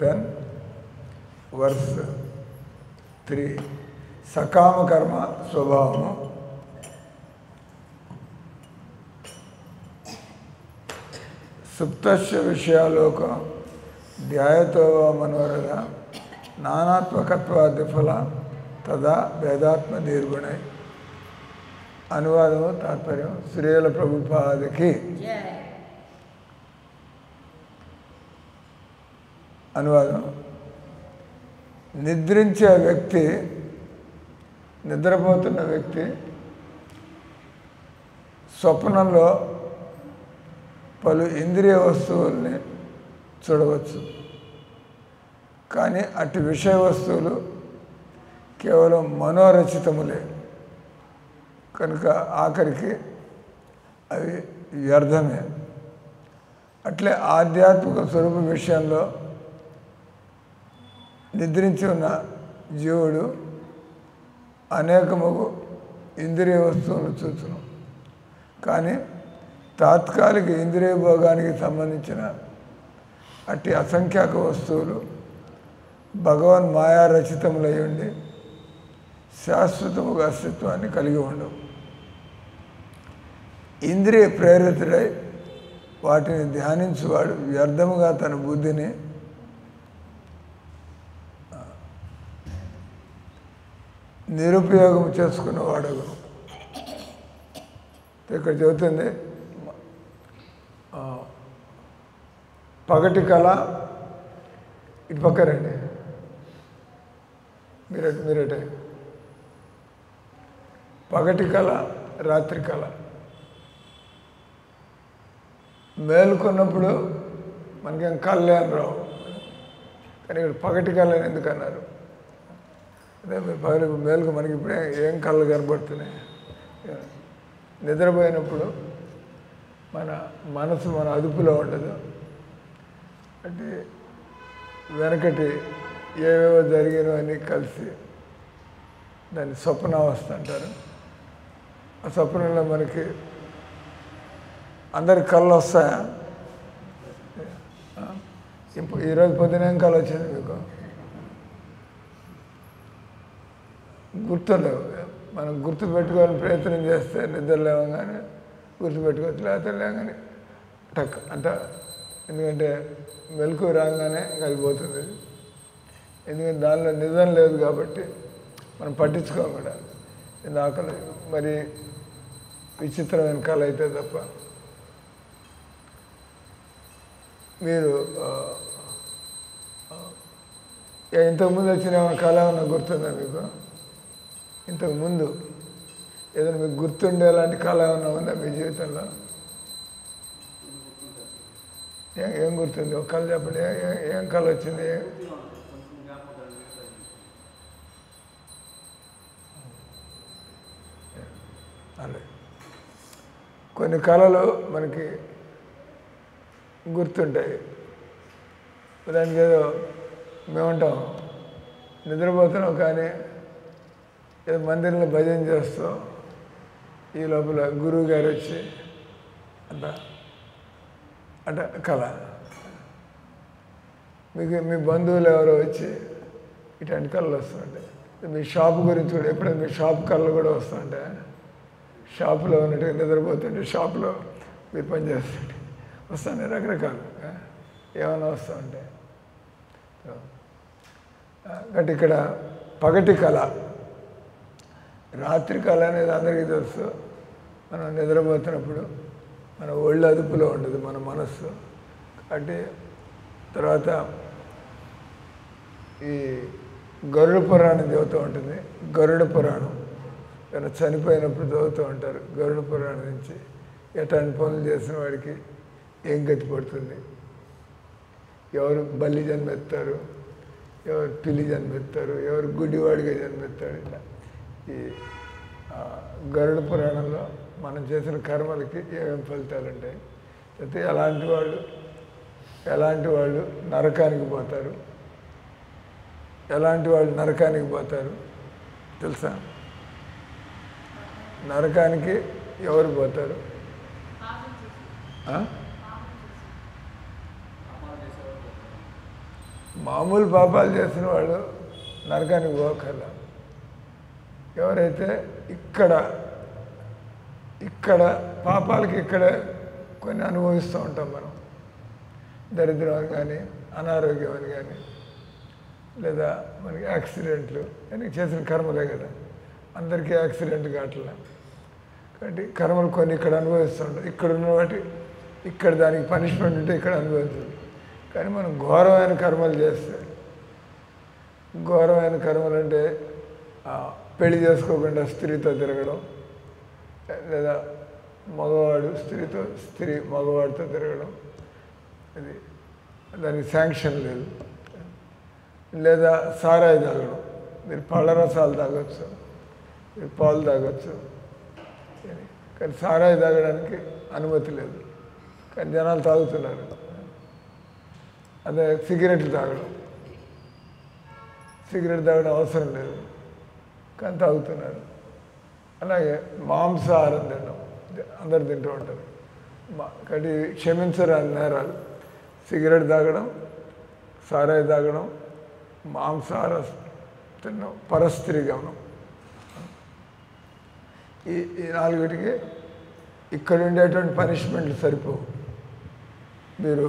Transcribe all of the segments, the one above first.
10 verse 3 సకామ కర్మ స్వభావము సుప్తస్య విషయాలోక ధ్యాయతో మనోరథ నానాత్మకత్వాదిఫల తదా వేదాత్మ నిర్గుణై. అనువాదము తాత్పర్యం శ్రీల ప్రభుపాదకి. అనువాదం: నిద్రించే వ్యక్తి, నిద్రపోతున్న వ్యక్తి స్వప్నంలో పలు ఇంద్రియ వస్తువుల్ని చూడవచ్చు. కానీ అటు విషయ వస్తువులు కేవలం మనోరచితములే కనుక ఆఖరికి అవి వ్యర్థమే. అట్లే ఆధ్యాత్మిక స్వరూప విషయంలో నిద్రించి ఉన్న జీవుడు అనేకము ఇంద్రియ వస్తువులను చూచును. కానీ తాత్కాలిక ఇంద్రియ భోగానికి సంబంధించిన అట్టి అసంఖ్యాక వస్తువులు భగవన్ మాయా రచితములై ఉండి శాశ్వతముగా అస్తిత్వాన్ని కలిగి ఉండవు. ఇంద్రియ ప్రేరితుడై వాటిని ధ్యానించువాడు వ్యర్థముగా తన బుద్ధిని నిరుపయోగం చేసుకున్నవాడు. ఇక్కడ చెబుతుంది పగటి కళ. ఇటు పక్కరండి, మీరటే. పగటి కళ, రాత్రి కళ. మేలుకున్నప్పుడు మనకేం కళ్ళే అని రావు, కానీ ఇక్కడ పగటి కళ అని ఎందుకు అన్నారు? అదే పగలు మేలుకు మనకి ఇప్పుడే ఏం కళ్ళు కనబడుతున్నాయి. నిద్రపోయినప్పుడు మన మనసు మన అదుపులో ఉండదు. అంటే వెనకటి ఏవేవో జరిగినో అన్నీ కలిసి దాన్ని స్వప్నావస్థ అంటారు. ఆ స్వప్నంలో మనకి అందరికి కళ్ళు వస్తాయా? ఈరోజు పొద్దున ఏం కళ వచ్చింది మీకు? గుర్తులేవు. మనం గుర్తు పెట్టుకోవాలని ప్రయత్నం చేస్తే నిద్ర లేవగానే గుర్తుపెట్టుకోవచ్చు, లేకపోతే లేవగానే టక్ అంట. ఎందుకంటే మెలకు రాగానే కలిగిపోతుంది. ఎందుకంటే దానిలో నిజం లేదు కాబట్టి మనం పట్టించుకోం కూడా. ఇందాక మరి విచిత్రమైన కళ అయితే తప్ప. మీరు ఇంతకుముందు వచ్చిన కళ ఏమన్నా గుర్తుందా మీకు? ఇంతకుముందు ఏదైనా మీకు గుర్తుండేలాంటి కళ ఏమన్నా ఉందా మీ జీవితంలో? ఏం గుర్తుంది? ఒక కళ చెప్పండి. ఏం కళ వచ్చింది? అలా కొన్ని కళలు మనకి గుర్తుంటాయి. దానికి ఏదో మేముంటాం, నిద్రపోతున్నాం కానీ ఏదో మందిరంలో భజన చేస్తాం. ఈ లోపల గురువు గారు వచ్చి అంట కళ. మీకు మీ బంధువులు ఎవరో వచ్చి ఇట్లాంటి కళలు వస్తుంటాయి. మీ షాపు గురించి కూడా ఎప్పుడైనా మీ షాప్ కళలు కూడా వస్తుంటాయి. షాపులో ఉన్నట్టుగా నిద్రపోతుంటే షాపులో మీరు పనిచేస్తుంటే వస్తాయి రకరకాలు ఏమైనా వస్తూ ఉంటాయి. కాబట్టి ఇక్కడ పగటి కళ, రాత్రి కళ అనేది అందరికీ తెలుసు. మనం నిద్రపోతున్నప్పుడు మన ఒళ్ళు అదుపులో ఉండదు మన మనస్సు. కాబట్టి తర్వాత ఈ గరుడ పురాణం చదువుతూ ఉంటుంది. గరుడ పురాణం ఏమైనా చనిపోయినప్పుడు చదువుతూ ఉంటారు. గరుడ పురాణం నుంచి ఎట్లాంటి పనులు చేసిన వాడికి ఏం గతి పడుతుంది, ఎవరు బల్లి జన్మెత్తారు, ఎవరు పిల్లి జన్మెత్తారు, ఎవరు గుడ్డివాడిగా జన్మెత్తాడు. ఇట్లా ఈ గరుడ పురాణంలో మనం చేసిన కర్మలకి ఏమేమి ఫలితాలు ఉంటాయి, అయితే ఎలాంటి వాళ్ళు నరకానికి పోతారు, ఎలాంటి వాళ్ళు నరకానికి పోతారు తెలుసా? నరకానికి ఎవరు పోతారు? మామూలు పాపాలు చేసిన వాళ్ళు నరకానికి పోకల్లా. ఎవరైతే ఇక్కడ పాపాలకి ఇక్కడే కొన్ని అనుభవిస్తూ ఉంటాం మనం. దరిద్రం అని కానీ, అనారోగ్యం అని కానీ, లేదా మనకి యాక్సిడెంట్లు అని చేసిన కర్మలే కదా. అందరికీ యాక్సిడెంట్ కావట్లే. కాబట్టి కర్మలు కొన్ని ఇక్కడ అనుభవిస్తుంటాం. ఇక్కడ ఉన్న వాటి ఇక్కడ దానికి పనిష్మెంట్ ఉంటే ఇక్కడ అనుభవిస్తుంది. కానీ మనం ఘోరమైన కర్మలు చేస్తే, ఘోరమైన కర్మలు అంటే పెళ్లి చేసుకోకుండా స్త్రీతో తిరగడం, లేదా మగవాడు స్త్రీ మగవాడితో తిరగడం, అది దానికి శాంక్షన్ లేదు. లేదా సారాయి తాగడం, మీరు పళ్ళ రసాలు తాగొచ్చు, మీరు పాలు తాగొచ్చు, కానీ సారాయి తాగడానికి అనుమతి లేదు. కానీ జనాలు తాగుతున్నారు. అదే సిగరెట్లు తాగడం అవసరం లేదు, కానీ తాగుతున్నారు. అలాగే మాంసాహారం తినడం అందరు తింటూ ఉంటారు. కాబట్టి క్షమించరాని నేరాలు సిగరెట్ తాగడం, సారాయి తాగడం, మాంసాహారం తినడం, పరస్త్రీ గమనం. ఈ నాలుగిటికి ఇక్కడ ఉండేటువంటి పనిష్మెంట్లు సరిపోవు. మీరు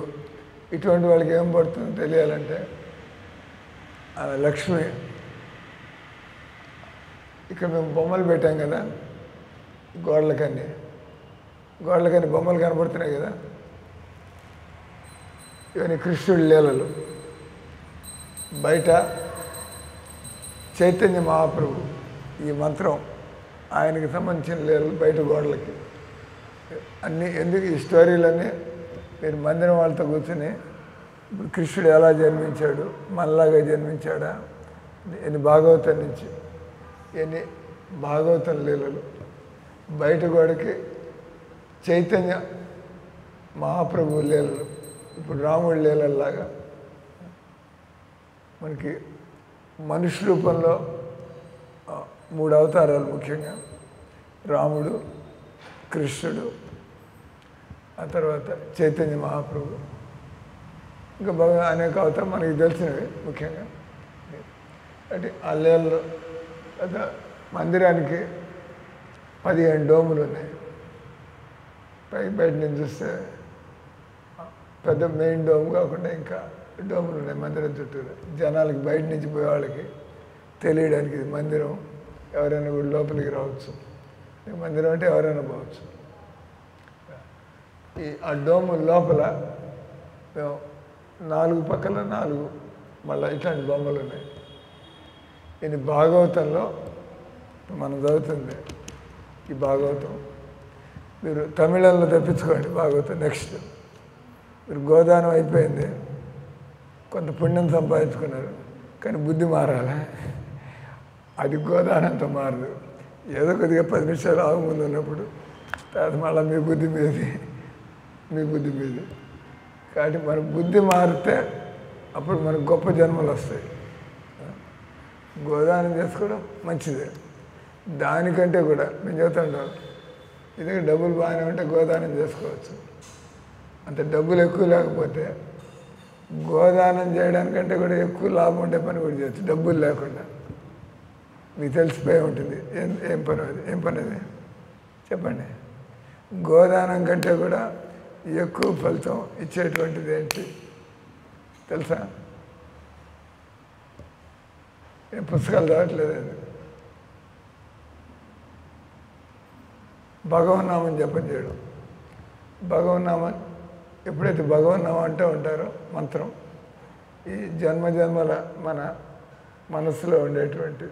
ఇటువంటి వాళ్ళకి ఏం పడుతుందో తెలియాలంటే లక్ష్మి, ఇక్కడ మేము బొమ్మలు పెట్టాం కదా, గోడలకన్నీ బొమ్మలు కనపడుతున్నాయి కదా. ఇవన్నీ కృష్ణుడి లీలలు. బయట చైతన్య మహాప్రభు ఈ మంత్రం ఆయనకి సంబంధించిన లీలలు బయట గోడలకి అన్నీ. ఎందుకు ఈ స్టోరీలన్నీ మీరు మందిరం వాళ్ళతో కూర్చొని ఇప్పుడు కృష్ణుడు ఎలా జన్మించాడు, మనలాగా జన్మించాడా, ఎన్ని భాగవతం నుంచి ఎన్ని భాగవతం లీలలు. బయట గోడకి చైతన్య మహాప్రభు లీలలు. ఇప్పుడు రాముడి లీలల్లాగా మనకి మనుష్య రూపంలో 3 అవతారాలు ముఖ్యంగా, రాముడు, కృష్ణుడు, ఆ తర్వాత చైతన్య మహాప్రభు. ఇంకా బాగా అనేక అవతారం మనకి తెలిసినవి ముఖ్యంగా. అంటే ఆ లీలలో మందిరానికి 15 డోములు ఉన్నాయి. బయట నుంచి చూస్తే పెద్ద మెయిన్ డోమ్ కాకుండా ఇంకా డోములు ఉన్నాయి మందిరం చుట్టూరు. జనాలకి బయట నుంచి పోయే వాళ్ళకి తెలియడానికి ఇది మందిరం, ఎవరైనా కూడా లోపలికి రావచ్చు. మందిరం అంటే ఎవరైనా పోవచ్చు. ఆ డోము లోపల 4 పక్కల 4 మళ్ళీ ఇట్లాంటి బొమ్మలు ఉన్నాయి. ఇది భాగవతంలో మనం చదువుతుంది. ఈ భాగవతం మీరు తమిళంలో తెప్పించుకోండి. భాగవతం నెక్స్ట్ మీరు గోదానం అయిపోయింది, కొంత పుణ్యం సంపాదించుకున్నారు, కానీ బుద్ధి మారాలి. అది గోదానంతో మారదు. ఏదో కొద్దిగా 10 నిమిషాలు ఆగు ముందు ఉన్నప్పుడు తర్వాత మళ్ళీ మీ బుద్ధి మీది. కాబట్టి మన బుద్ధి మారితే అప్పుడు మనకు గొప్ప జన్మలు వస్తాయి. గోదానం చేసుకోవడం మంచిదే. దానికంటే కూడా మేము చెబుతుంటాం, ఇదే డబ్బులు బాగానే ఉంటే గోదానం చేసుకోవచ్చు. అంత డబ్బులు ఎక్కువ లేకపోతే గోదానం చేయడానికంటే కూడా ఎక్కువ లాభం ఉండే పని కూడా చేయొచ్చు డబ్బులు లేకుండా. మీకు తెలిసిపోయి ఉంటుంది ఏం పని అది చెప్పండి. గోదానం కంటే కూడా ఎక్కువ ఫలితం ఇచ్చేటువంటిది ఏంటి తెలుసా? ఏం పుస్తకాలు చదవట్లేదు. అది భగవన్నామం జపం చేయడం. భగవన్నామం ఎప్పుడైతే భగవన్నామం అంటూ ఉంటారో మంత్రం, ఈ జన్మల మన మనసులో ఉండేటువంటి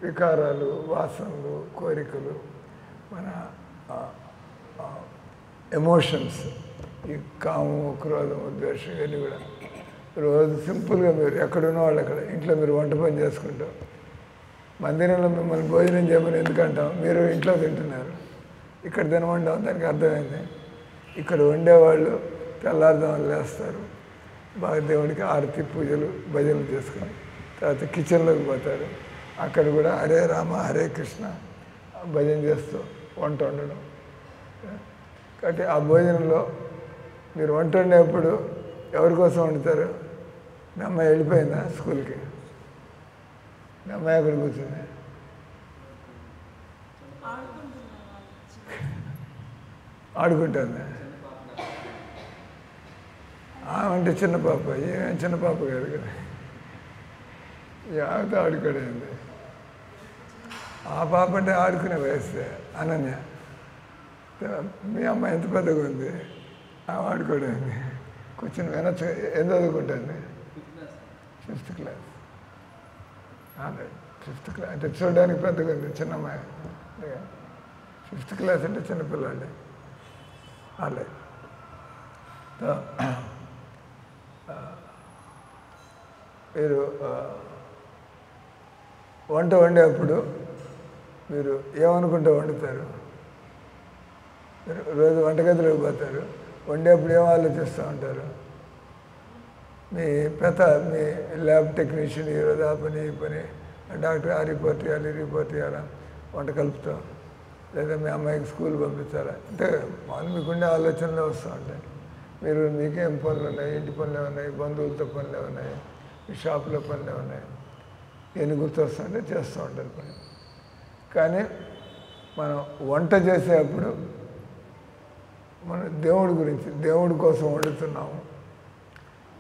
వికారాలు, వాసనలు, కోరికలు, మన ఎమోషన్స్, ఈ కామము, క్రోధము, ద్వేషం, ఇవన్నీ కూడా రోజు సింపుల్గా మీరు ఎక్కడున్న వాళ్ళు అక్కడ ఇంట్లో మీరు వంట పని చేసుకుంటాం. మందిరంలో మిమ్మల్ని భోజనం చేయమని ఎందుకంటాం? మీరు ఇంట్లో తింటున్నారు, ఇక్కడ తినమంటాం. దానికి అర్థమైంది. ఇక్కడ వండేవాళ్ళు తెల్లారుదామని లేస్తారు, బాగా దేవుడికి ఆరతి, పూజలు, భజనలు చేసుకుని తర్వాత కిచెన్లోకి పోతారు. అక్కడ కూడా హరే రామ హరే కృష్ణ భజన చేస్తూ వంట వండడం. కాబట్టి ఆ భోజనంలో మీరు వంట వండేప్పుడు ఎవరి కోసం వండుతారు? మీ అమ్మాయి వెళ్ళిపోయిందా స్కూల్కి? మీ అమ్మాయి ఎక్కడ కూర్చుంది? ఆడుకుంటుంది. అంటే చిన్న పాప, ఏమేం చిన్న పాప కాదు కదా, ఆమెతో ఆడుకోవడం. ఆ పాప అంటే ఆడుకునే వయసు. అనన్య మీ అమ్మాయి ఎంత పెద్దగా ఉంది, ఆమె ఆడుకోవడం. కూర్చుని వినొచ్చు. ఏం చదువుకుంటుంది? 5th class. అదే 5th క్లాస్ అంటే చూడడానికి పెద్దగా ఉంది. చిన్న అమ్మాయి 5th క్లాస్ అంటే చిన్నపిల్లండి. అలా మీరు వంట వండేప్పుడు మీరు ఏమనుకుంటే వండుతారు? మీరు రోజు వంటగదిలోకి పోతారు, వండేప్పుడు ఏం ఆలోచిస్తూ ఉంటారు? మీ మీ ల్యాబ్ టెక్నీషియన్ ఈరోజు ఆ పని ఈ పని, డాక్టర్ ఆ రిపోర్ట్ ఇవ్వాలి, ఈ రిపోర్ట్ ఇవ్వాలా, వంట కలుపుతాం, లేదా మీ అమ్మాయికి స్కూల్ పంపించాలా, అంటే మామూలు మీకుండే ఆలోచనలు వస్తూ ఉంటాయి. మీరు మీకేం పనులు ఉన్నాయి, ఇంటి పనులు ఉన్నాయి, బంధువులతో పనులు ఉన్నాయి, మీ షాపులో పనులు ఉన్నాయి, ఎన్ని గుర్తొస్తుంటే చేస్తూ ఉంటారు పని. కానీ మనం వంట చేసేటప్పుడు మనం దేవుడి గురించి, దేవుడి కోసం వండుతున్నాము,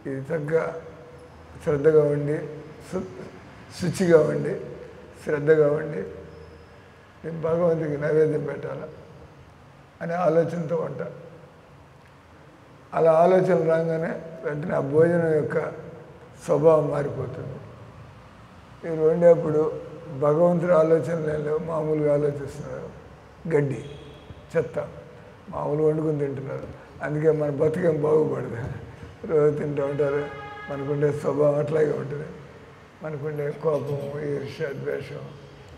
ఇది చక్కగా శ్రద్ధగా ఉండి, శుచిగా ఉండి, శ్రద్ధగా ఉండి నేను భగవంతుడికి నైవేద్యం పెట్టాలా అనే ఆలోచనతో ఉంటాను. అలా ఆలోచన రాగానే వెంటనే ఆ భోజనం యొక్క స్వభావం మారిపోతుంది. మీరు వండేప్పుడు భగవంతుడి ఆలోచనలు లేవు, మామూలుగా ఆలోచిస్తున్నారు. గడ్డి చెత్త మామూలు వండుకుని తింటున్నారు. అందుకే మన బతుకేం బాగుపడదు. రోజు తింటూ ఉంటారు. మనకుండే స్వభావం అట్లాగే ఉంటుంది. మనకుండే కోపం, ఈర్ష్య, ద్వేషం,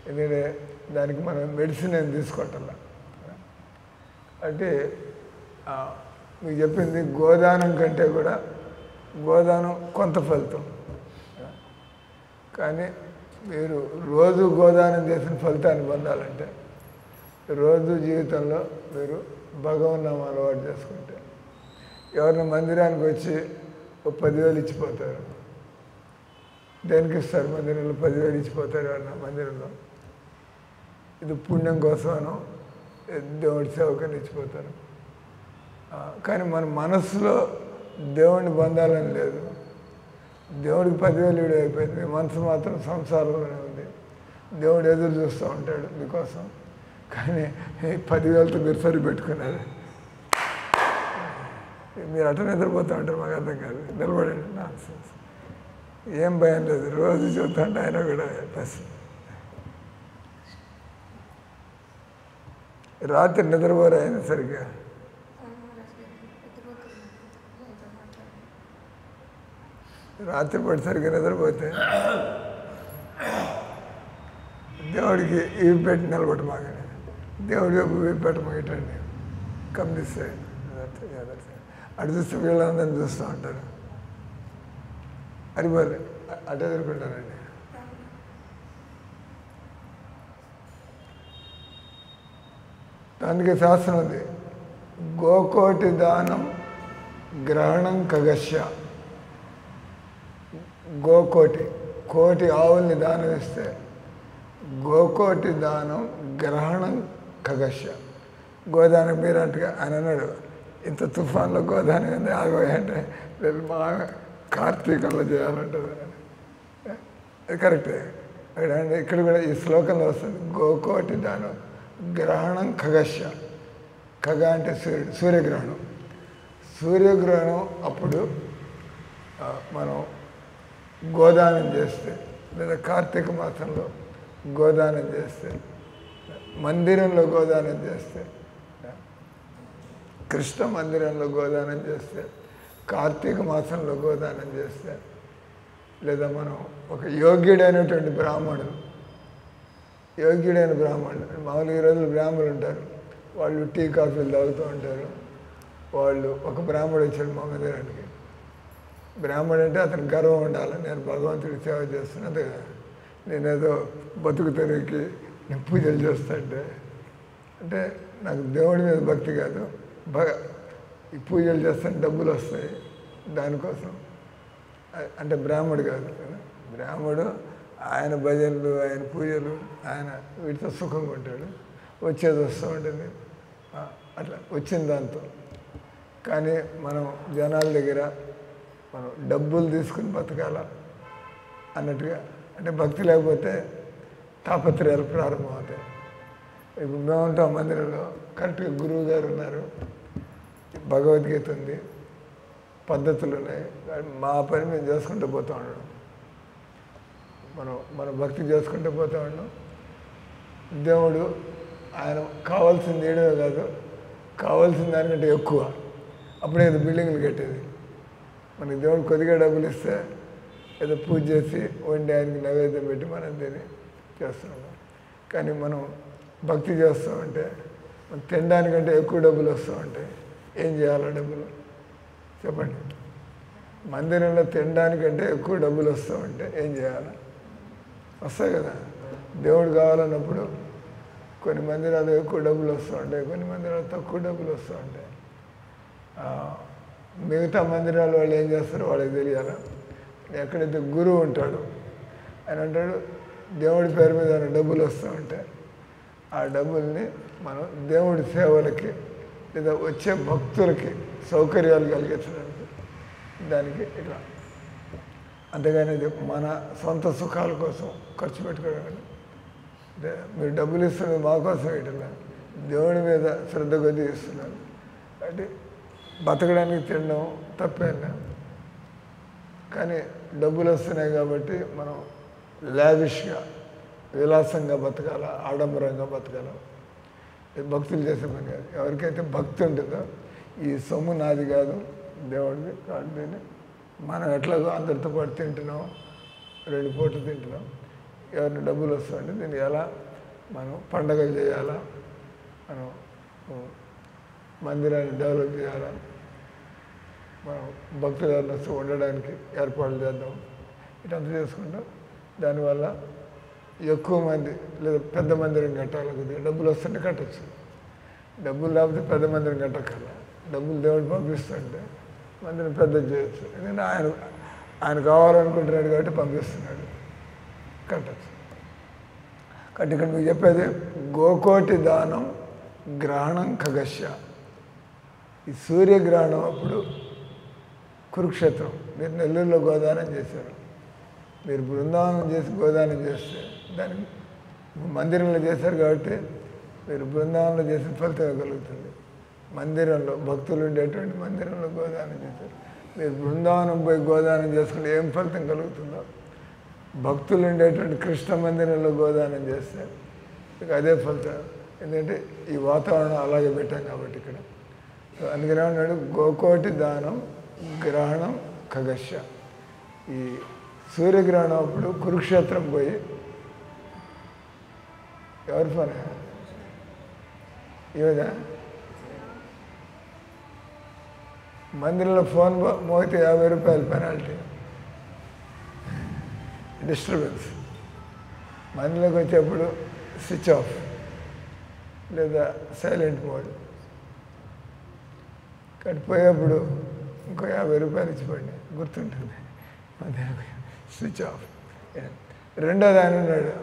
ఎందుకంటే దానికి మనం మెడిసిన్ ఏం తీసుకోవటంలా. అంటే మీకు చెప్పింది గోదానం కంటే కూడా గోదానం కొంత ఫలితం. కానీ మీరు రోజు గోదానం చేసిన ఫలితాన్ని పొందాలంటే రోజు జీవితంలో మీరు భగవన్నామం అలవాటు చేసుకుంటే, ఎవరిని మందిరానికి వచ్చి ఒక 10,000 ఇచ్చిపోతారు. దేనికి ఇస్తారు? మందిరంలో 10,000 ఇచ్చిపోతారు ఎవరన్నా మందిరంలో. ఇది పుణ్యం కోసమనో దేవుడి సేవకని ఇచ్చిపోతారు. కానీ మన మనసులో దేవుడిని పొందాలని లేదు. దేవుడికి 10,000 ఇవ్వడం అయిపోయింది. మనసు మాత్రం సంసారంలోనే ఉంది. దేవుడు ఎదురు చూస్తూ ఉంటాడు మీకోసం. కానీ 10,000తో మీరు సరిపెట్టుకున్నారు. మీరు అట్లా నిద్రపోతూ ఉంటారు, మాకు అర్థం కాదు. నిలబడండి, నాన్సెన్స్. ఏం భయం లేదు, రోజు చూస్తుంటే ఆయన కూడా బస్. రాత్రి నిద్రపోరు ఆయన సరిగ్గా. రాత్రిపూట సరిగ్గా నిద్రపోతే దేవుడికి ఇవి పెట్టి నిలబడమాక, దేవుడి వైపు ఇవి పెట్టమాకండి. కమ్యూనిస్ట్ అటు చూస్తే వీళ్ళందరినీ చూస్తూ ఉంటారు. అరిపోలే అటు ఎదుర్కొంటారండి. దానికి శాస్త్రం ఉంది, గోకోటి దానం గ్రహణం ఖగస్య. గోకోటి, కోటి ఆవుల్ని దానం ఇస్తే గోకోటి దానం గ్రహణం ఖగస్య. గోదానం మీరంటగా ఆయన అన్నాడు, ఇంత తుఫాన్లో గోదానం ఏంది ఆగోయంటే, లేదు మా కార్తీకంలో చేయాలంటుంది. అది కరెక్టే. ఇక్కడ కూడా ఈ శ్లోకంలో వస్తుంది, గోకోటి దానం గ్రహణం ఖగస్య. ఖగ అంటే సూర్యుడు, సూర్యగ్రహణం. సూర్యగ్రహణం అప్పుడు మనం గోదానం చేస్తే, లేదా కార్తీక మాసంలో గోదానం చేస్తే, మందిరంలో గోదానం చేస్తే, కృష్ణ మందిరంలో గోదానం చేస్తే, కార్తీక మాసంలో గోదానం చేస్తే, లేదా మనం ఒక యోగ్యుడైనటువంటి బ్రాహ్మణుడు, యోగ్యుడైన బ్రాహ్మణుడు, మామూలుగా ఈ రోజులు బ్రాహ్మణులు ఉంటారు, వాళ్ళు టీ కాఫీలు తాగుతూ ఉంటారు. వాళ్ళు ఒక బ్రాహ్మణుడు వచ్చాడు మా మందిరానికి. బ్రాహ్మణుడు అంటే అతనికి గర్వం ఉండాలి, నేను భగవంతుడికి సేవ చేస్తున్నా, అంతే కదా. నేనేదో బతుకు తెరికి నేను పూజలు చేస్తాంటే, అంటే నాకు దేవుడి మీద భక్తి కాదు, ఈ పూజలు చేస్తాను డబ్బులు వస్తాయి దానికోసం అంటే బ్రాహ్మడు కాదు కదా, బ్రాహ్మడు ఆయన భజనలు ఆయన పూజలు ఆయన వీటితో సుఖంగా ఉంటాడు, వచ్చేది వస్తూ ఉంటుంది అట్లా వచ్చిన దాంతో. కానీ మనం జనాల దగ్గర మనం డబ్బులు తీసుకుని బతకాల అన్నట్టుగా, అంటే భక్తి లేకపోతే తాపత్రయాలు ప్రారంభమవుతాయి. ఇప్పుడు మేము ఉంటాం మందిరంలో, కరెక్ట్గా గురువు గారు ఉన్నారు, భగవద్గీత ఉంది, పద్ధతులు ఉన్నాయి, మా పని మేము చేసుకుంటూ పోతూ ఉండడం, మన భక్తి చేసుకుంటూ పోతూ ఉండడం. దేవుడు ఆయన కావాల్సింది ఏడవే కాదు, కావాల్సిన దానికంటే ఎక్కువ. అప్పుడే ఏదో బిల్డింగ్లు కట్టేది. మనకి దేవుడు కొద్దిగా డబ్బులు ఇస్తే ఏదో పూజ చేసి వండి ఆయనకి నైవేద్యం పెట్టి మనం దీన్ని చేస్తున్నాం. కానీ మనం భక్తి చేస్తూ ఉంటే మనం తినడానికంటే ఎక్కువ డబ్బులు వస్తూ ఉంటాయి. ఏం చేయాలో డబ్బులు చెప్పండి. మందిరంలో తినడానికంటే ఎక్కువ డబ్బులు వస్తూ ఉంటే ఏం చేయాలి? వస్తాయి కదా. దేవుడు కావాలన్నప్పుడు కొన్ని మందిరాలు ఎక్కువ డబ్బులు వస్తూ ఉంటాయి, కొన్ని మందిరాలు తక్కువ డబ్బులు వస్తూ ఉంటాయి. మిగతా మందిరాలు వాళ్ళు ఏం చేస్తారో వాళ్ళకి తెలియాలి. ఎక్కడైతే గురువు ఉంటాడు ఆయన అంటాడు, దేవుడి పేరు మీద డబ్బులు వస్తూ ఉంటే ఆ డబ్బుల్ని మనం దేవుడి సేవలకి లేదా వచ్చే భక్తులకి సౌకర్యాలు కలిగించడానికి దానికి ఇట్లా, అంతేగాని ఇది మన సొంత సుఖాల కోసం ఖర్చు పెట్టుకోవడం. అంటే మీరు డబ్బులు ఇస్తున్నది మా కోసం ఇట్లా దేవుడి మీద శ్రద్ధ కొద్దీ ఇస్తున్నారు. అంటే బతకడానికి తినడం తప్పేనా, కానీ డబ్బులు వస్తున్నాయి కాబట్టి మనం లావిష్గా విలాసంగా బతకాల, ఆడంబరంగా బతకాల. భక్తులు చేసే పని కాదు. ఎవరికైతే భక్తి ఉంటుందో ఈ సొమ్ము నాది కాదు దేవుడిది కాదు, దీన్ని మనం ఎట్లాగో అందరితో పాటు తింటున్నాం, 2 పూటలు తింటున్నాం, ఎవరిని డబ్బులు వస్తుంటే దీన్ని ఎలా మనం పండగలు చేయాలా, మనం మందిరాన్ని డెవలప్ చేయాలా, మనం భక్తులు ఎవరిని వస్తూ ఉండడానికి ఏర్పాట్లు చేద్దాం, ఇటంతా చేసుకుంటాం. దానివల్ల ఎక్కువ మంది లేదా పెద్ద మందిరం కట్టాలి. కొద్దిగా డబ్బులు వస్తుంటే కట్టచ్చు, డబ్బులు లేకపోతే పెద్ద మందిరం కట్టక్కల. డబ్బులు దేవుడు పంపిస్తుంటే మందిరం పెద్ద చేయొచ్చు. ఎందుకంటే ఆయన కావాలనుకుంటున్నాడు కాబట్టి పంపిస్తున్నాడు, కట్టచ్చు. కాబట్టి ఇక్కడ మీకు చెప్పేది గోకోటి దానం గ్రహణం ఖగస్య. ఈ సూర్యగ్రహణం అప్పుడు కురుక్షేత్రం, మీరు నెల్లూరులో గోదానం చేశారు, మీరు బృందావనం చేసి గోదానం చేస్తే దానికి మందిరంలో చేశారు కాబట్టి మీరు బృందావనంలో చేసిన ఫలితం కలుగుతుంది. మందిరంలో భక్తులు ఉండేటువంటి మందిరంలో గోదానం చేశారు, మీరు బృందావనం పోయి గోదానం చేసుకుంటే ఏం ఫలితం కలుగుతుందో భక్తులు ఉండేటువంటి కృష్ణ మందిరంలో గోదానం చేస్తే మీకు అదే ఫలితం. ఎందుకంటే ఈ వాతావరణం అలాగే పెట్టాం కాబట్టి ఇక్కడ. అందుకనే ఉన్నాడు గోకోటి దానం గ్రహణం ఖగస్య. ఈ సూర్యగ్రహణం అప్పుడు కురుక్షేత్రం పోయి ఎవరి పని ఇవదా మందిరంలో ఫోన్ మోగితే 50 రూపాయలు పెనాల్టీ, డిస్టర్బెన్స్. మందిలోకి వచ్చేప్పుడు స్విచ్ ఆఫ్ లేదా సైలెంట్ మోడ్. కట్టిపోయేప్పుడు ఇంకో 50 రూపాయలు ఇచ్చిపోండి, గుర్తుంటుంది. Switch off. రెండోది ఆయన ఉన్నాడు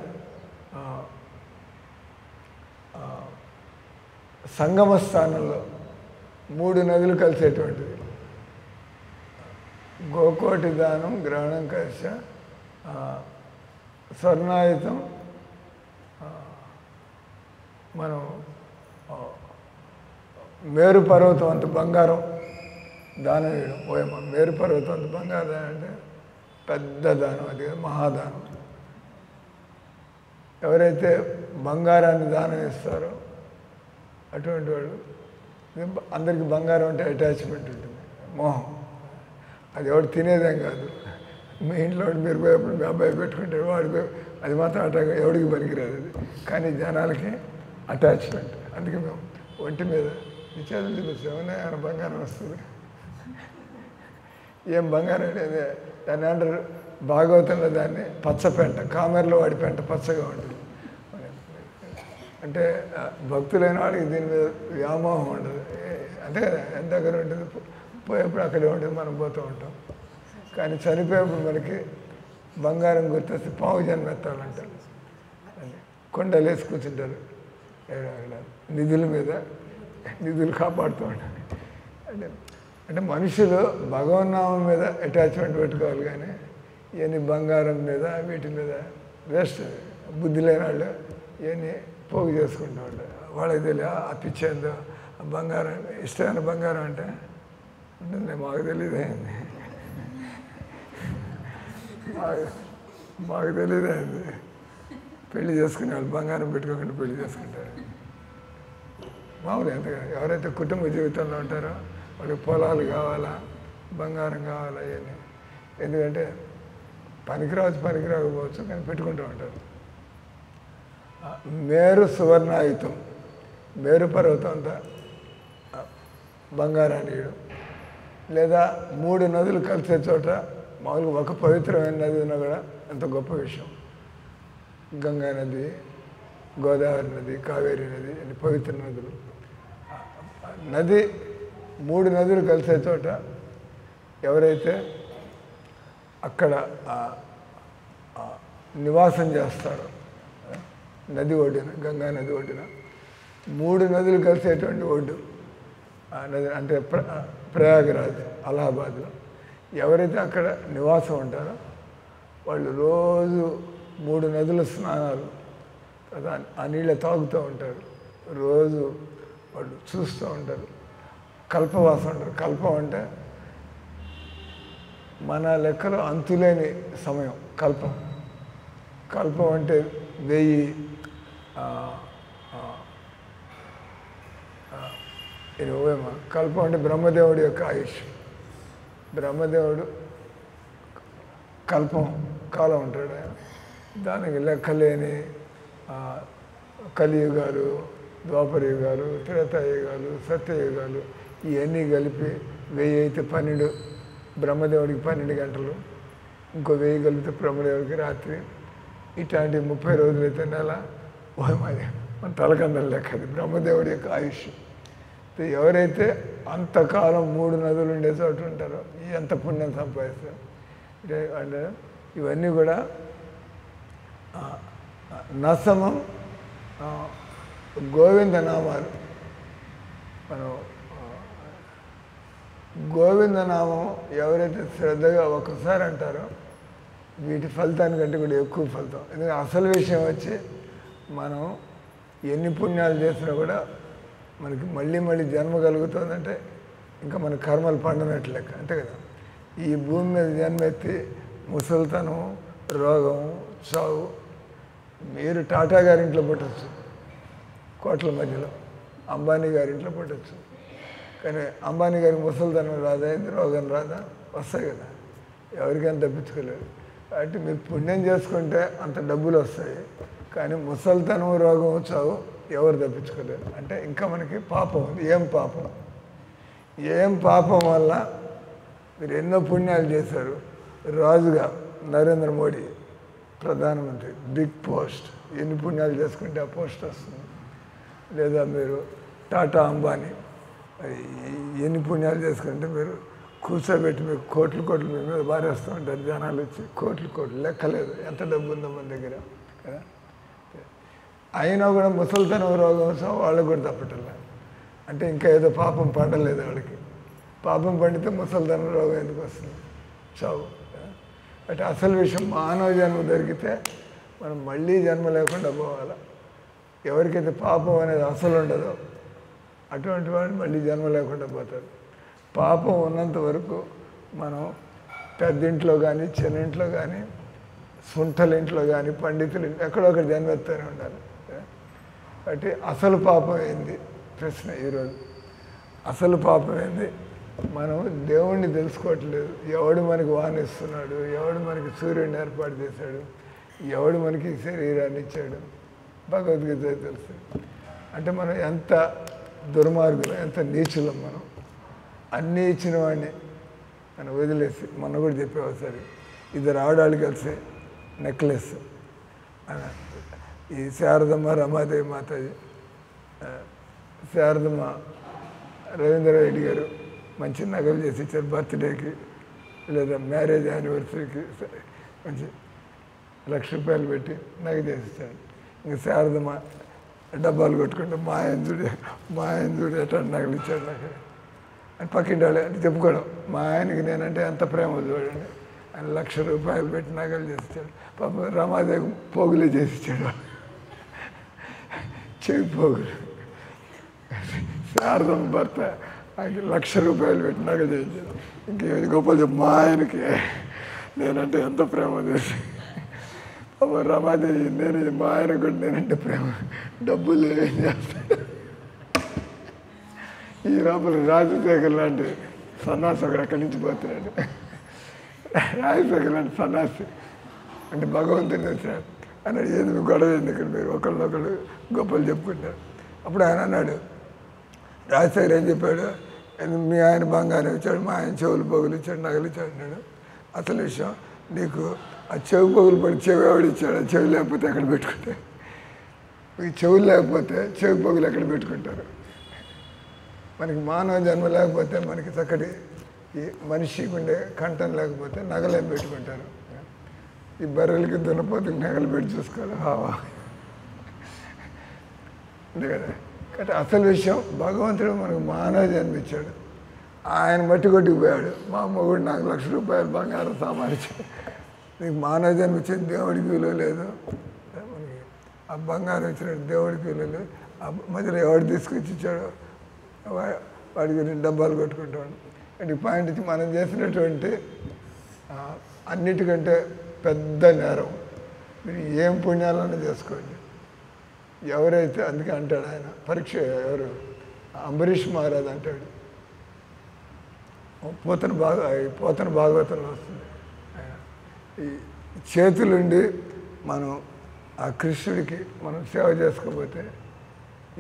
సంగమ స్థానంలో 3 నదులు కలిసేటువంటిది. గోకోటి దానం గ్రహణం కష స్వర్ణాయుతం, మనం మేరు పర్వతం అంత బంగారం దానం వేయడం. ఓయమ్మ, మేరు పర్వతం అంత బంగారం దానం అంటే పెద్ద దానం, అది మహాదానం. ఎవరైతే బంగారాన్ని దానం ఇస్తారో అటువంటి వాళ్ళు, అందరికీ బంగారం అంటే అటాచ్మెంట్ ఉంటుంది, మోహం. అది ఎవడు తినేదేం కాదు. మీ ఇంట్లో మీరు పోయేప్పుడు మీ అబ్బాయి పెట్టుకుంటారు, వాడికి అది మాత్రం ఎవడికి పనికిరాదు అది. కానీ జనాలకి అటాచ్మెంట్. అందుకే మేము ఒంటి మీద విచారణ చూపిస్తామని ఆయన బంగారం వస్తుంది. ఏం బంగారం అనేది దాన్ని అంటారు భాగవతంలో, దాన్ని పచ్చపెంట, కామెర్లో వాడి పెంట పచ్చగా ఉంటుంది. అంటే భక్తులైన వాడికి దీని మీద వ్యామోహం ఉండదు. అంతే కదా, ఎంత దగ్గర ఉంటుంది, పోయేప్పుడు అక్కడే ఉంటుంది, మనం పోతూ ఉంటాం. కానీ చనిపోయేప్పుడు మనకి బంగారం గుర్తొస్తే పావు జన్మ ఎత్తాలంటారు. కొండలు వేసి కూర్చుంటారు నిధుల మీద, నిధులు కాపాడుతూ ఉంటారు. అంటే అంటే మనుషులు భగవన్నామం మీద అటాచ్మెంట్ పెట్టుకోవాలి, కానీ ఇవన్నీ బంగారం మీద వీటి మీద వేస్ట్. బుద్ధి లేని వాళ్ళు ఇవన్నీ పోగు చేసుకుంటూ ఉంటారు. వాళ్ళకి తెలియదు ఆ పిచ్చేందో బంగారం ఇష్టమైన బంగారం అంటే ఉంటుంది. మాకు తెలియదు అయింది, మాకు తెలియదు అయింది. పెళ్లి చేసుకునే వాళ్ళు బంగారం పెట్టుకోకుండా పెళ్లి చేసుకుంటారు. మామూలు ఎంతగా ఎవరైతే కుటుంబ జీవితంలో ఉంటారో వాళ్ళకి పొలాలు కావాలా, బంగారం కావాలా ఇవన్నీ. ఎందుకంటే పనికిరాకపోవచ్చు కానీ పెట్టుకుంటూ ఉంటారు. మేరు సువర్ణాయుతం, మేరు పర్వతం అంతా బంగారాన్ని, లేదా 3 నదులు కలిసే చోట మామూలుగా ఒక పవిత్రమైన నది ఉన్నా కూడా ఎంత గొప్ప విషయం. గంగా నది, గోదావరి నది, కావేరీ నది అన్ని పవిత్ర నదులు. నది 3 నదులు కలిసే చోట ఎవరైతే అక్కడ నివాసం చేస్తారో నది ఒడ్డున, గంగా నది ఒడ్డున 3 నదులు కలిసేటువంటి ఒడ్డు నది అంటే ప్రయాగరాజ్, అలహాబాద్లో ఎవరైతే అక్కడ నివాసం ఉంటారో వాళ్ళు రోజు 3 నదుల స్నానాలు ఆ నీళ్ళ తాగుతూ ఉంటారు. రోజు వాళ్ళు చూస్తూ ఉంటారు. కల్పవాసం ఉంటారు. కల్పం అంటే మన లెక్కలో అంతులేని సమయం. కల్పం కల్పం అంటే 1000 కల్పం అంటే బ్రహ్మదేవుడి యొక్క ఆయుష్. బ్రహ్మదేవుడు కల్పం కాలం ఉంటాడు ఆయన. దానికి లెక్కలేని కలియుగాలు, ద్వాపరయుగాలు, త్రేతాయుగాలు, సత్యయుగాలు ఇవన్నీ కలిపి 1000 అయితే 12, బ్రహ్మదేవుడికి 12 గంటలు, ఇంకో 1000 కలిపితే బ్రహ్మదేవుడికి రాత్రి. ఇట్లాంటి 30 రోజులైతే నెల. మన తలకందల లెక్క అది బ్రహ్మదేవుడి యొక్క ఆయుష్. ఎవరైతే అంతకాలం 3 నదులు ఉండే చోటు ఉంటారో ఎంత పుణ్యం సంపాదిస్తారు. అంటే ఇవన్నీ కూడా నసమం గోవిందనామాలు. మనం గోవిందనామం ఎవరైతే శ్రద్ధగా ఒక్కసారి అంటారో వీటి ఫలితానికంటే కూడా ఎక్కువ ఫలితం. ఎందుకంటే అసలు విషయం వచ్చి మనం ఎన్ని పుణ్యాలు చేసినా కూడా మనకి మళ్ళీ మళ్ళీ జన్మ కలుగుతుందంటే ఇంకా మన కర్మలు పండినట్లు లెక్క, అంతే కదా. ఈ భూమి మీద జన్మెత్తి ముసలితనం, రోగం, చావు. మీరు టాటా గారింట్లో పుట్టచ్చు, కోట్ల మధ్యలో అంబానీ గారింట్లో పుట్టచ్చు. కానీ అంబానీ గారికి ముసలితనం రాదా, రోగం రాదా? వస్తాయి కదా, ఎవరికైనా తప్పించుకోలేదు. కాబట్టి మీరు పుణ్యం చేసుకుంటే అంత డబ్బులు వస్తాయి, కానీ ముసలితనం, రోగం, చావు ఎవరు తప్పించుకోలేరు. అంటే ఇంకా మనకి పాపం ఉంది. ఏం పాపం వల్ల మీరు ఎన్నో పుణ్యాలు చేశారు. రాజుగా నరేంద్ర మోడీ ప్రధానమంత్రి, బిగ్ పోస్ట్, ఎన్ని పుణ్యాలు చేసుకుంటే ఆ పోస్ట్ వస్తుంది. లేదా మీరు టాటా, అంబానీ ఎన్ని పుణ్యాలు చేసుకుంటే మీరు కూర్చోబెట్టి మీకు కోట్లు మీ మీద బారేస్తూ ఉంటారు. జనాలు వచ్చి కోట్లు లెక్కలేదు ఎంత డబ్బు ఉందో మన దగ్గర కదా. అయినా కూడా ముసలితనం, రోగం వాళ్ళకు కూడా తప్పటల్లా. అంటే ఇంకా ఏదో పాపం పండలేదు వాళ్ళకి. పాపం పండితే ముసలితనం, రోగం ఎందుకు వస్తుంది? చావు. అంటే అసలు విషయం మానవ జన్మ దొరికితే మనం మళ్ళీ జన్మ లేకుండా పోవాలి. ఎవరికైతే పాపం అనేది అసలు ఉండదో అటువంటి వాడు మళ్ళీ జన్మ లేకుండా పోతాడు. పాపం ఉన్నంత వరకు మనం పెద్దింట్లో కానీ, చిన్నింట్లో కానీ, సుంఠల ఇంట్లో కానీ, పండితులు ఎక్కడో ఒకటి జన్మెత్తూనే ఉండాలి. కాబట్టి అసలు పాపం ఏంది ప్రశ్న ఈరోజు. అసలు పాపం ఏంది? మనం దేవుణ్ణి తెలుసుకోవట్లేదు. ఎవడు మనకి వానిస్తున్నాడు, ఎవడు మనకి సూర్యుడిని ఏర్పాటు చేశాడు, ఎవడు మనకి శరీరాన్ని ఇచ్చాడు, భగవద్గీత తెలుసు. అంటే మనం ఎంత దుర్మార్గులం, ఎంత నీచులం. మనం అన్నీ ఇచ్చిన వాడిని మనం వదిలేసి, మొన్న కూడా చెప్పేవారు సరే, 2 ఆడాళ్ళు కలిసి నెక్లెస్, ఈ శారదమ్మ, రమాదేవి మాతాజీ, శారదమ్మ రవీంద్రరెడ్డి గారు మంచి నగలు చేసి ఇచ్చారు బర్త్డేకి. లేదా మ్యారేజ్ యానివర్సరీకి మంచి ₹1,00,000 పెట్టి నగ చేసిచ్చాడు. ఇంకా శారదమ్మ డబ్బాలు కొట్టుకుంటే మా ఆయన చూడు ఎట్లా నగలు ఇచ్చాడు నాకు అని పక్కింటి వాళ్ళు అంటే చెప్పుకోవడం. మా ఆయనకి నేనంటే ఎంత ప్రేమ చూడండి, ఆయన ₹1,00,000 పెట్టి నగలు చేసిచ్చాడు. పాపం రమాదేవి పోగులే చేసిచ్చాడు, చెవి పోగులు. శారదమ్మ భర్త ఆయనకి ₹1,00,000 పెట్టి నగలు చేయించాడు. ఇంకేది గొప్పలు చెప్పు, మా ఆయనకి నేనంటే ఎంత ప్రేమ చేసి పాపం రమాదేవి నేను మా ఆయన కూడా నేనంటే ప్రేమ, డబ్బులు ఏం చేస్తాడు. ఈ లోపల రాజశేఖర్ లాంటి సన్నాసి ఒకడు అక్కడి నుంచి పోతున్నాడు. రాజశేఖర్ లాంటి సన్నాసి అంటే భగవంతుని వచ్చాడు అన్నాడు, ఏది మీ గొడవ ఏంది ఇక్కడ, మీరు ఒకళ్ళొకళ్ళు గొప్పలు చెప్పుకుంటారు. అప్పుడు ఆయన అన్నాడు, రాజశేఖర్ ఏం చెప్పాడు, మీ ఆయన బంగారం ఇచ్చాడు, మా ఆయన చెవులు పొగులు ఇచ్చాడు, నగలు ఇచ్చాడు అన్నాడు. అసలు విషయం నీకు ఆ చెవి పొగులు పడి చెవి ఎవడు ఇచ్చాడు, చెవి లేకపోతే ఎక్కడ పెట్టుకుంటారు, మీకు చెవులు లేకపోతే చెవి పొగులు ఎక్కడ పెట్టుకుంటారు. మనకి మానవ జన్మ లేకపోతే మనకి చక్కటి ఈ మనిషికి ఉండే కంఠం లేకపోతే నగలేం పెట్టుకుంటారు. ఈ బర్రెలకి దున్నపోతుకి నగలు పెట్టి చూసుకోవాలి హావా అంతే కదా. కాబట్టి అసలు విషయం భగవంతుడు మనకు మానవ జన్మ ఇచ్చాడు, ఆయన మట్టి కొట్టుకుపోయాడు. మా మొగుడు నాకు ₹1,00,000 బంగారం సామానిచ్చాడు. నీకు మానవ జన్మ ఇచ్చింది దేవుడికి విలువ లేదు, మనకి ఆ బంగారం ఇచ్చినట్టు దేవుడికి విలువ లేదు. ఆ మధ్యలో ఎవడు తీసుకొచ్చి ఇచ్చాడో వాడికి డబ్బాలు కొట్టుకుంటాడు. అంటే పాయింట్ ఇచ్చి మనం చేసినటువంటి అన్నిటికంటే పెద్ద నేరం మీరు ఏం పుణ్యాలన్నా చేసుకోండి. ఎవరైతే అందుకే అంటాడు ఆయన పరీక్ష, ఎవరు అంబరీష్ మహారాజ్ అంటాడు, పోతన భాగవతంలో వస్తుంది. ఈ చేతులుండి మనం ఆ కృష్ణుడికి మనం సేవ చేసుకోకపోతే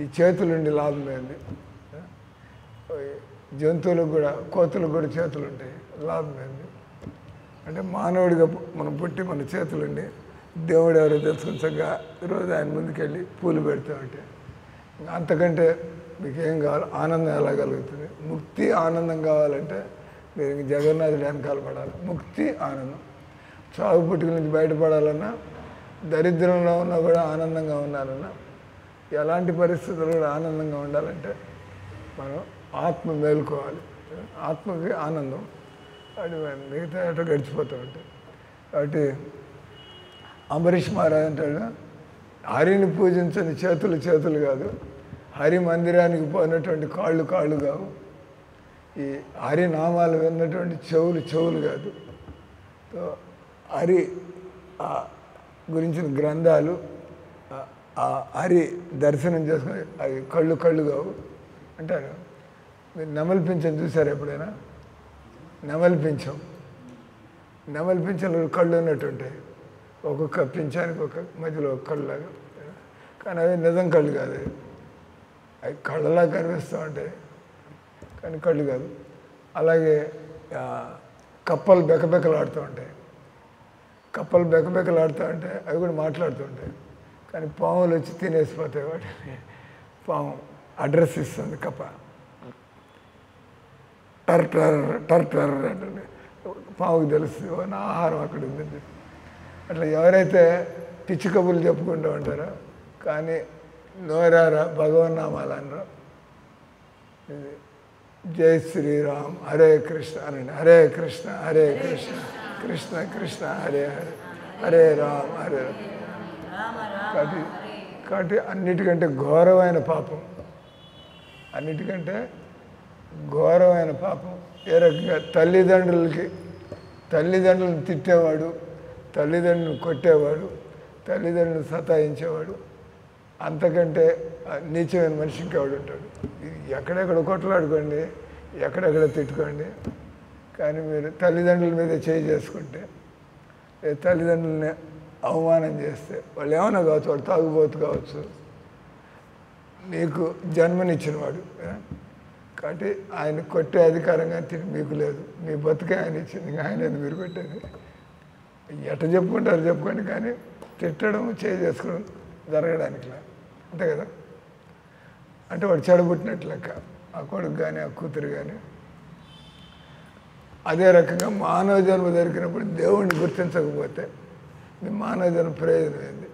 ఈ చేతులుండి లాభం ఏంది. జంతువులకు కూడా, కోతులకు కూడా చేతులు ఉంటాయి, లాభం ఏంది. అంటే మానవుడిగా మనం పుట్టి మన చేతులుండి దేవుడు ఎవరో తెలుసుకుని చక్కగా రోజు ఆయన ముందుకెళ్ళి పూలు పెడతా ఉంటే అంతకంటే మీకు ఏం కావాలి, ఆనందం ఎలా కలుగుతుంది. ముక్తి ఆనందం కావాలంటే మీరు ఇంక జగన్నాథుడి వెనకాల పడాలి. ముక్తి ఆనందం. చావు పుట్టుక నుంచి బయటపడాలన్నా, దరిద్రంలో ఉన్నా కూడా ఆనందంగా ఉండాలన్నా, ఎలాంటి పరిస్థితుల్లో కూడా ఆనందంగా ఉండాలంటే మనం ఆత్మ మేలుకోవాలి. ఆత్మకి ఆనందం అది మిగతా ఎటో గడిచిపోతూ ఉంటాయి. కాబట్టి అంబరీష్ మహారాజ్ అంటాడు, హరిని పూజించని చేతులు చేతులు కాదు, హరి మందిరానికి పోయినటువంటి కాళ్ళు కాళ్ళు కావు, ఈ హరి నామాలు విన్నటువంటి చెవులు చెవులు కాదు, హరి గురించిన గ్రంథాలు ఆ హరి దర్శనం చేసుకుని అవి కళ్ళు కళ్ళు కావు అంటారు. మీరు నెమలి పింఛం చూసారు ఎప్పుడైనా? నెమలి పింఛం కళ్ళు ఉన్నట్టు ఉంటాయి, ఒక్కొక్క పింఛానికి ఒక మధ్యలో ఒక కళ్ళలాగా, కానీ అవి నిజం కళ్ళు కాదు, అవి కళ్ళలా కనిపిస్తూ ఉంటాయి కానీ కళ్ళు కాదు. అలాగే కప్పలు బెకబెకలాడుతూ ఉంటాయి, కప్పలు బెకబెకలాడుతూ ఉంటాయి, అవి కూడా మాట్లాడుతూ ఉంటాయి, కానీ పాములు వచ్చి తినేసిపోతాయి వాటిని. పాము అడ్రస్ ఇస్తుంది కప్ప, టర్ టర్ టర్ టర్ అంటే పాముకి తెలుస్తుంది నా ఆహారం అక్కడ ఉందని చెప్పి. అట్లా ఎవరైతే పిచ్చి కబుర్లు చెప్పుకుంటూ ఉంటారో కానీ నోరారా భగవన్నామాలు అనరు, జై శ్రీరామ్ హరే కృష్ణ అనండి, హరే కృష్ణ హరే కృష్ణ కృష్ణ కృష్ణ హరే హరే హరే రామ్ హరే రామ్. కాబట్టి అన్నిటికంటే ఘోరమైన పాపం, అన్నిటికంటే ఘోరమైన పాపం ఏ రకంగా తల్లిదండ్రులను తిట్టేవాడు, తల్లిదండ్రులను కొట్టేవాడు, తల్లిదండ్రులను సతాయించేవాడు, అంతకంటే నీచమైన మనిషి ఇంకెవడు ఉంటాడు. ఎక్కడెక్కడ కొట్లాడుకోండి, ఎక్కడెక్కడ తిట్టుకోండి, కానీ మీరు తల్లిదండ్రుల మీద చేయి చేసుకుంటే, తల్లిదండ్రులని అవమానం చేస్తే, వాళ్ళు ఏమైనా కావచ్చు, వాడు తాగుబోతు కావచ్చు, మీకు జన్మనిచ్చిన వాడు, కాబట్టి ఆయన కొట్టే అధికారంగా మీకు లేదు, మీ బతుకే ఆయన ఇచ్చింది, ఆయన మీరు కొట్టేది. ఎట చెప్పుకుంటారు చెప్పుకోండి, కానీ తిట్టడం చేయి చేసుకోవడం జరగడానికి అంతే కదా. అంటే వాడు చెడబుట్టినట్లు లెక్క, ఆ కొడుకు కానీ ఆ కూతురు కానీ. అదే రకంగా మానవ జన్మ దొరికినప్పుడు దేవుణ్ణి గుర్తించకపోతే మీ మానవ జన్మ ప్రయోజనం ఏంది?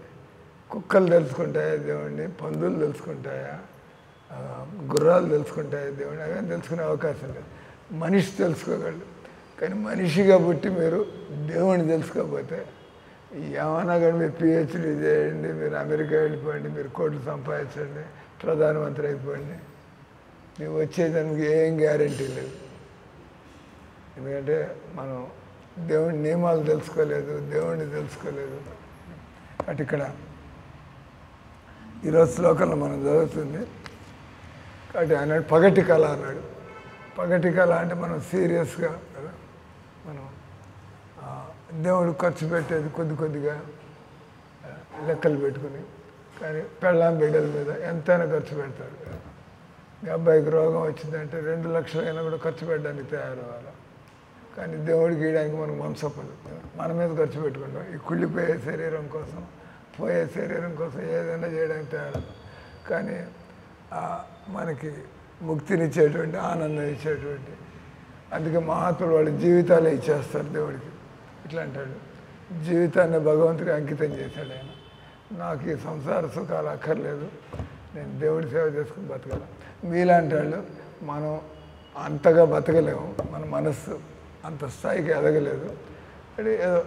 కుక్కలు తెలుసుకుంటాయా దేవుణ్ణి? పందులు తెలుసుకుంటాయా? గుర్రాలు తెలుసుకుంటాయా దేవుణ్ణి? అవన్నీ తెలుసుకునే అవకాశం లేదు. మనిషి తెలుసుకోగలడు. కానీ మనిషిగా పుట్టి మీరు దేవుణ్ణి తెలుసుకోకపోతే ఏమన్నా కానీ మీరు పిహెచ్డీ చేయండి, మీరు అమెరికా వెళ్ళిపోండి, మీరు కోట్లు సంపాదించండి, ప్రధానమంత్రి అయిపోండి, ನೀವು వచ్చేదానికి ఏం గ్యారంటీ లేదు. ఎందుకంటే మనం దేవుని నియమాలు తెలుసుకోలేదు, దేవుణ్ణి తెలుసుకోలేదు. అటు ఇక్కడ ఈరోజు శ్లోకంలో మనం చదువుతుంది కాబట్టి అన్నాడు పగటి కళ అన్నాడు. పగటి కళ అంటే మనం సీరియస్గా కదా, మనం దేవుడు ఖర్చు పెట్టేది కొద్ది కొద్దిగా లెక్కలు పెట్టుకుని, కానీ పెళ్ళాం బిడ్డల మీద ఎంతైనా ఖర్చు పెడతారు. మీ అబ్బాయికి రోగం వచ్చిందంటే 2 లక్షలు అయినా కూడా ఖర్చు పెట్టడానికి తయారవ్వాలి. కానీ దేవుడికి ఇవ్వడానికి మనకు మనసు ఒప్పదు. మన మీద ఖర్చు పెట్టుకుంటాం. ఈ కుళ్ళిపోయే శరీరం కోసం, పోయే శరీరం కోసం ఏదైనా చేయడానికి తయారు. కానీ మనకి ముక్తినిచ్చేటువంటి, ఆనందం ఇచ్చేటువంటి, అందుకే మహాత్ములు వాళ్ళ జీవితాలే ఇచ్చేస్తారు దేవుడికి. ఇట్లా అంటాడు, జీవితాన్ని భగవంతుడికి అంకితం చేశాడు ఆయన. నాకు ఈ సంసార సుఖాలు అక్కర్లేదు, నేను దేవుడి సేవ చేసుకుని బతకాలి. మీలాంటి వాళ్ళు మనం అంతగా బతకలేము, మన మనస్సు అంత స్థాయికి ఎదగలేదు. అంటే ఏదో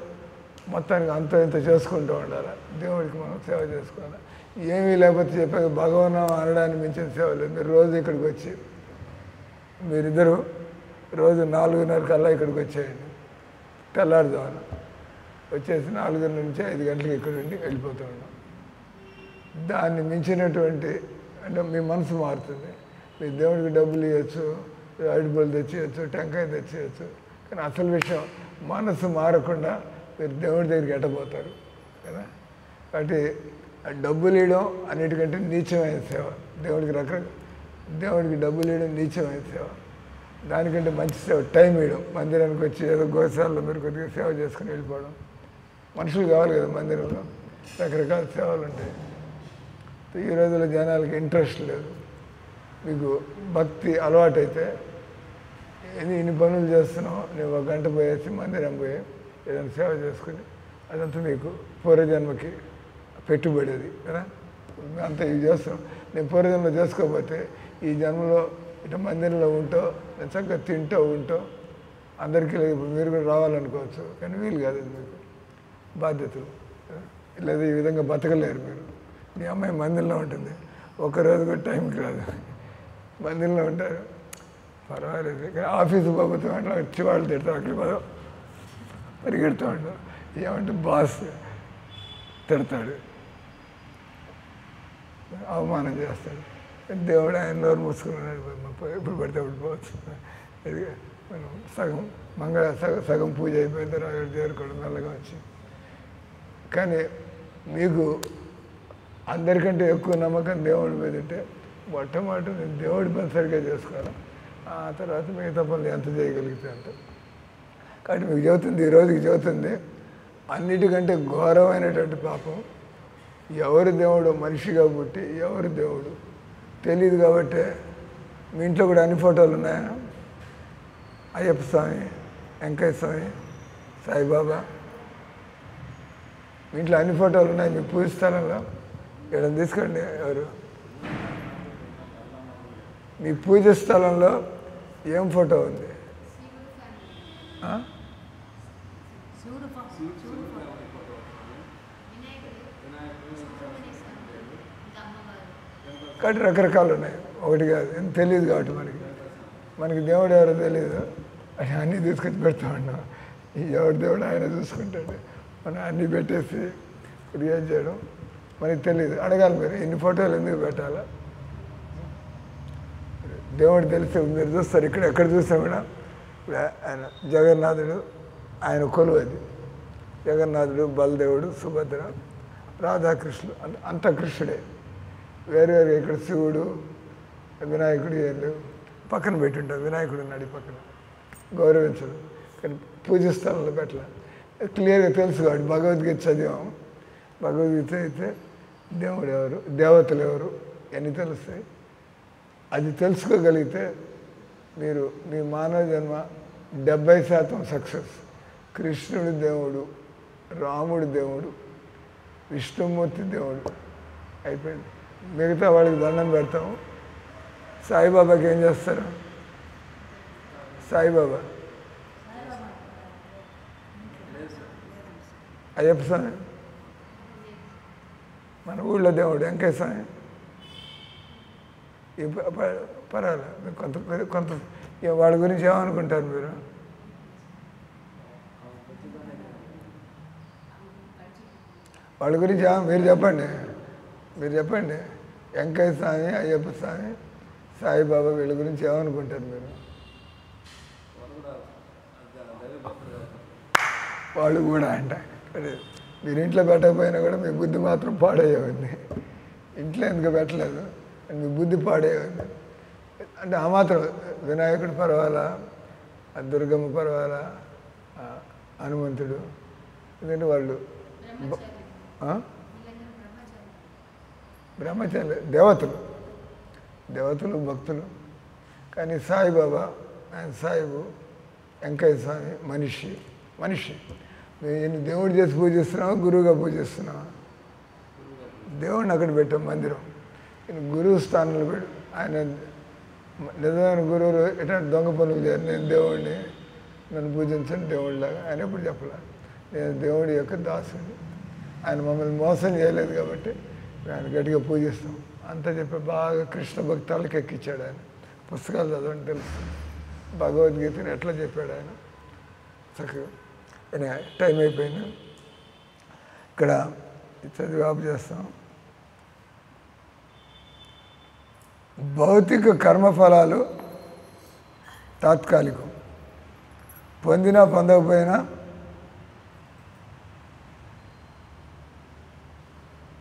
మొత్తానికి అంత ఇంత చేసుకుంటూ ఉండాలి, దేవుడికి మనం సేవ చేసుకోవాలి. ఏమీ లేకపోతే చెప్పాక భగవాన్ అనడానికి మించిన సేవ లేదు. మీరు రోజు ఇక్కడికి వచ్చి, మీరిద్దరూ రోజు 4:30 కల్లా ఇక్కడికి వచ్చేయండి, తెల్లారుజామున వచ్చేసి 4 నుంచి 5 గంటలకు ఇక్కడ ఉండి వెళ్ళిపోతూ ఉన్నాం. దాన్ని మించినటువంటి అంటే మీ మనసు మారుతుంది. మీ దేవుడికి డబ్బులు ఇవ్వచ్చు, అరటిపళ్ళు తెచ్చియచ్చు, టెంకాయ తెచ్చియచ్చు, కానీ అసలు విషయం మనసు మారకుండా మీరు దేవుడి దగ్గరికి ఎట్టబోతారు కదా. కాబట్టి డబ్బులు ఇవ్వడం అన్నిటికంటే నీచమైన సేవ. దేవుడికి డబ్బులు ఇవ్వడం నీచమైన సేవ. దానికంటే మంచి సేవ టైం ఇవ్వడం. మందిరానికి వచ్చి ఏదో గోశాలలో మీరు కొద్దిగా సేవ చేసుకుని వెళ్ళిపోవడం. మనుషులు కావాలి కదా మందిరంలో, రకరకాల సేవలు ఉంటాయి. ఈ రోజుల్లో జనాలకి ఇంట్రెస్ట్ లేదు. మీకు భక్తి అలవాటైతే ఇన్ని పనులు చేస్తున్నావు, నువ్వు 1 గంట పోయేసి మందిరం పోయి ఏదైనా సేవ చేసుకుని, అదంతా మీకు పూర్వజన్మకి పెట్టుబడేది కదా. అంతా ఇవి చేస్తాం. నేను పూర్వజన్మ చేసుకోకపోతే ఈ జన్మలో ఇట్లా మందిరంలో ఉంటో, నేను చక్కగా తింటూ ఉంటో అందరికీ మీరు కూడా రావాలనుకోవచ్చు, కానీ వీలు కాదు. మీకు బాధ్యతలు లేదా ఈ విధంగా బతకలేరు మీరు. మీ అమ్మాయి మందిరంలో ఉంటుంది, ఒక్కరోజు కూడా టైంకి రాదు, మందిరంలో ఉంటారు, పర్వాలేదు. కానీ ఆఫీసు పోతే అట్లా వచ్చి వాళ్ళు తిడతారు, అక్కడ పరిగెడుతూ ఉంటారు. ఏమంటే బాస్ తిడతాడు, అవమానం చేస్తాడు. దేవుడు ఆయన నోరు మూసుకున్నాడు, ఎప్పుడు పడితే అప్పుడు పోవచ్చు. ఇది మనం సగం పూజ అయిపోయిన తర్వాత చేరుకోవడం మెల్లగా వచ్చి. కానీ మీకు అందరికంటే ఎక్కువ నమ్మకం దేవుడి మీద ఉంటే మొట్టమొదటి నేను దేవుడి పని సరిగ్గా చేసుకోవాలి, ఆ తర్వాత మిగతా పనులు ఎంత చేయగలిగితే అంత. కాబట్టి మీకు చెబుతుంది, ఈ రోజుకి చెబుతుంది, అన్నిటికంటే ఘోరమైనటువంటి పాపం ఎవరు దేవుడు మనిషిగా పుట్టి ఎవరు దేవుడు తెలియదు. కాబట్టి మీ ఇంట్లో కూడా అన్ని ఫోటోలు ఉన్నాయా? అయ్యప్ప స్వామి, వెంకయ్య స్వామి, సాయిబాబా, మీ ఇంట్లో అన్ని ఫోటోలు ఉన్నాయి. మీ పూజ స్థలంలో ఇక్కడ తీసుకోండి. ఎవరు మీ పూజ స్థలంలో ఏం ఫోటో ఉంది? కాబట్టి రకరకాలు ఉన్నాయి, ఒకటి కాదు. తెలియదు కాబట్టి మనకి దేవుడు ఎవరో తెలియదు, అని అన్నీ తీసుకొచ్చి పెడతా ఉన్నాం. ఎవరి దేవుడు ఆయన చూసుకుంటాడు. మనం అన్నీ పెట్టేసి రియాజ్ చేయడం మనకి తెలియదు. అడగాలి మీరు ఇన్ని ఫోటోలు ఎందుకు పెట్టాలా? దేవుడు తెలిసి మీరు చూస్తారు. ఎక్కడ చూసినా కూడా ఆయన జగన్నాథుడు, ఆయన కొలువు అది. జగన్నాథుడు, బలదేవుడు, సుభద్ర, రాధాకృష్ణుడు, అంత కృష్ణుడే. వేరే ఇక్కడ శివుడు, వినాయకుడు ఏం లేవు, పక్కన పెట్టుంటారు. వినాయకుడు ఉన్నాడు పక్కన, గౌరవించడు. కానీ పూజ స్థలంలో పెట్టలే. క్లియర్గా తెలుసు కాబట్టి భగవద్గీత చదివాము. భగవద్గీత అయితే దేవుడు ఎవరు, దేవతలు ఎవరు అని తెలుస్తాయి. అది తెలుసుకోగలిగితే మీరు మీ మానవ జన్మ 70% సక్సెస్. కృష్ణుడు దేవుడు, రాముడు దేవుడు, విష్ణుమూర్తి దేవుడు, అయిపోయింది. మిగతా వాళ్ళకి దండం పెడతాము. సాయిబాబాకి ఏం చేస్తారు? సాయిబాబా అయ్యప్ప స్వామి మన ఊళ్ళో దేవుడు, వెంకయ్య స్వామి పర్వాలేదు. కొంత కొంత వాళ్ళ గురించి ఏమనుకుంటారు మీరు? వాళ్ళ గురించి మీరు చెప్పండి, వెంకయ్య స్వామి, అయ్యప్ప స్వామి, సాయిబాబా వీళ్ళ గురించి ఏమనుకుంటారు మీరు? వాళ్ళు కూడా అంట మీరు ఇంట్లో పెట్టకపోయినా కూడా మీ బుద్ధి మాత్రం పాడేయవద్ది. ఇంట్లో ఎందుకు పెట్టలేదు, మీ బుద్ధి పాడేయవద్ది. అంటే ఆ మాత్రం వినాయకుడు పర్వాలా, దుర్గమ్మ పర్వాలా, హనుమంతుడు, ఎందుకంటే వాళ్ళు బ్రహ్మచారి దేవతలు భక్తులు. కానీ సాయిబాబా, ఆయన సాయిబు, వెంకయ్య స్వామి మనిషి. నేను దేవుడు చేసి పూజిస్తున్నావా, గురువుగా పూజిస్తున్నావా? దేవుడిని అక్కడ పెట్టాం మందిరం. గురువు స్థానంలో పెట్టు. ఆయన నిజమైన గురువులు ఎటువంటి దొంగ పనులు చేయరు. నేను దేవుడిని, నన్ను పూజించండి దేవుడిలాగా ఆయన ఎప్పుడు చెప్పలే. నేను దేవుడి యొక్క దాసుని, ఆయన మమ్మల్ని మోసం చేయలేదు కాబట్టి ఆయన గట్టిగా పూజిస్తాం అంతా చెప్పి బాగా కృష్ణ భక్తాలకు ఎక్కించాడు. ఆయన పుస్తకాలు చదవండి తెలుస్తుంది, భగవద్గీతను ఎట్లా చెప్పాడు ఆయన చక్కగా. టైం అయిపోయింది, ఇక్కడ చదివి ఆపు చేస్తాం. భౌతిక కర్మఫలాలు తాత్కాలికం, పొందినా పొందకపోయినా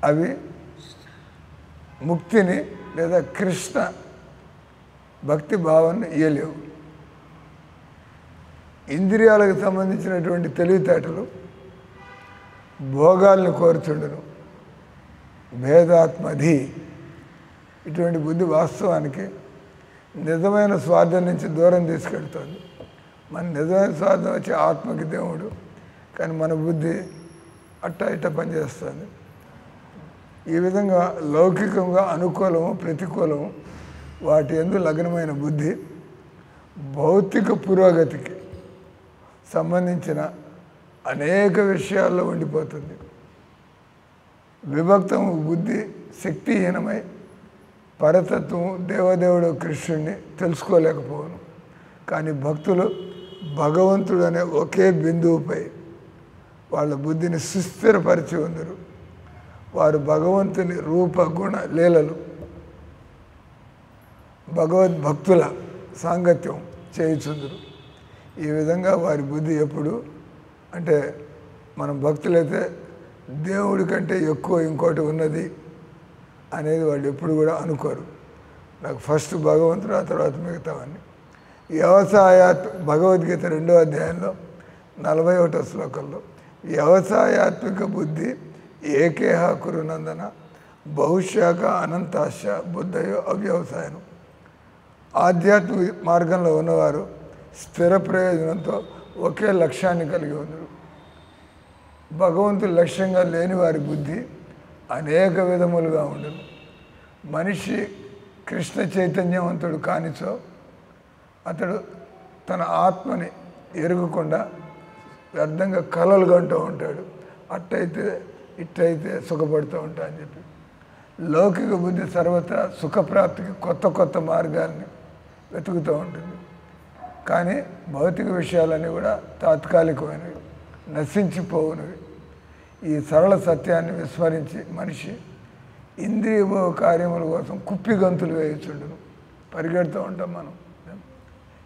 అవి ముక్తిని లేదా కృష్ణ భక్తి భావాన్ని ఇయ్యలేవు. ఇంద్రియాలకు సంబంధించినటువంటి తెలివితేటలు భోగాల్ని కోరుచుండును. భేదాత్మధి, ఇటువంటి బుద్ధి వాస్తవానికి నిజమైన స్వార్థం నుంచి దూరం తీసుకెళ్తుంది. మన నిజమైన స్వార్థం వచ్చి ఆత్మకి దేవుడు, కానీ మన బుద్ధి అట్ట పనిచేస్తుంది. ఈ విధంగా లౌకికంగా అనుకూలము ప్రతికూలము వాటి యందు లగ్నమైన బుద్ధి భౌతిక పురోగతికి సంబంధించిన అనేక విషయాల్లో ఉండిపోతుంది. విభక్తము బుద్ధి శక్తిహీనమై పరతత్వం దేవదేవుడు కృష్ణుడిని తెలుసుకోలేకపోవను. కానీ భక్తులు భగవంతుడు అనే ఒకే బిందువుపై వాళ్ళ బుద్ధిని సుస్థిరపరిచి ఉందరు. వారు భగవంతుని రూప గుణ లీలలు భగవద్భక్తుల సాంగత్యం చేయుచుందురు. ఈ విధంగా వారి బుద్ధి ఎప్పుడు అంటే మనం భక్తులైతే దేవుడి కంటే ఎక్కువ ఇంకోటి ఉన్నది అనేది వాళ్ళు ఎప్పుడు కూడా అనుకోరు. నాకు ఫస్ట్ భగవంతుడు, ఆ తర్వాత మిగతావన్నీ. భగవద్గీత 2వ అధ్యాయంలో 41వ శ్లోకంలో వ్యవసాయాత్మిక బుద్ధి ఏకేహ కురునందన బహుశాఖ అనంతాశ బుద్ధయో అవ్యవసాయం. ఆధ్యాత్మిక మార్గంలో ఉన్నవారు స్థిర ప్రయోజనంతో ఒకే లక్ష్యాన్ని కలిగి ఉన్నారు. భగవంతుడు లక్ష్యంగా లేని వారి బుద్ధి అనేక విధములుగా ఉండదు. మనిషి కృష్ణ చైతన్యవంతుడు కానిచో అతడు తన ఆత్మని ఎరగకుండా వ్యర్థంగా కలలు కంటూ ఉంటాడు. అట్టయితే ఇట్టయితే సుఖపడుతూ ఉంటా అని చెప్పి లౌకిక బుద్ధి సర్వత్రా సుఖప్రాప్తికి కొత్త మార్గాల్ని వెతుకుతూ ఉంటుంది. కానీ భౌతిక విషయాలన్నీ కూడా తాత్కాలికమైనవి, నశించిపోవునవి. ఈ సరళ సత్యాన్ని విస్మరించి మనిషి ఇంద్రియభోగ కార్యముల కోసం కుప్పిగంతులు వేయుచుండును. పరిగెడుతూ ఉంటాం మనం.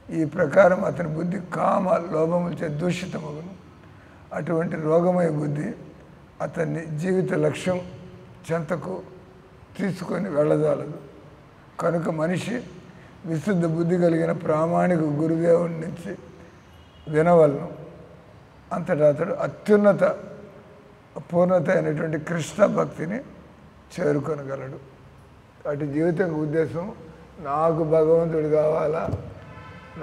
ఈ ప్రకారం అతని బుద్ధి కామ లోభములచే దూషితమగును. అటువంటి రోగమయ బుద్ధి అతన్ని జీవిత లక్ష్యం చెంతకు తీసుకొని వెళ్ళజాలదు. కనుక మనిషి విశుద్ధ బుద్ధి కలిగిన ప్రామాణిక గురుదేవుడి నుంచి వినవలను. అంతటా అతడు అత్యున్నత పూర్ణత అయినటువంటి కృష్ణ భక్తిని చేరుకొనగలడు. అటు జీవితం ఉద్దేశం నాకు భగవంతుడు కావాలా,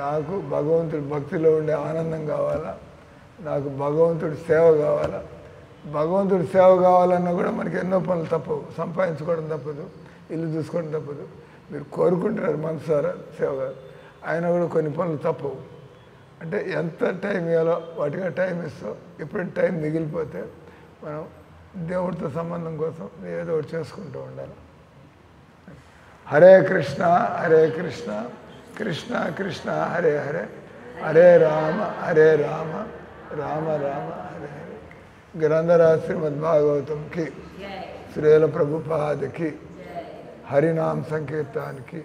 నాకు భగవంతుడి భక్తిలో ఉండే ఆనందం కావాలా, నాకు భగవంతుడి సేవ కావాలా. భగవంతుడి సేవ కావాలన్నా కూడా మనకి ఎన్నో పనులు తప్పవు. సంపాదించుకోవడం తప్పదు, ఇల్లు చూసుకోవడం తప్పదు. మీరు కోరుకుంటున్నారు మనసారా సేవ కాదు, అయినా కూడా కొన్ని పనులు తప్పవు. అంటే ఎంత టైం ఇవ్వాలో వాటిగా టైం ఇస్తాం. ఎప్పుడైనా టైం మిగిలిపోతే మనం దేవుడితో సంబంధం కోసం ఏదో ఒకటి చేసుకుంటూ ఉండాలి. హరే కృష్ణ హరే కృష్ణ కృష్ణ కృష్ణ హరే హరే, హరే రామ రామ రామ హరే హరే. గ్రంథరాజ్ శ్రీమద్ భాగవతంకి, శ్రీల ప్రభుపాదకి, హరినామ సంకీర్తానికి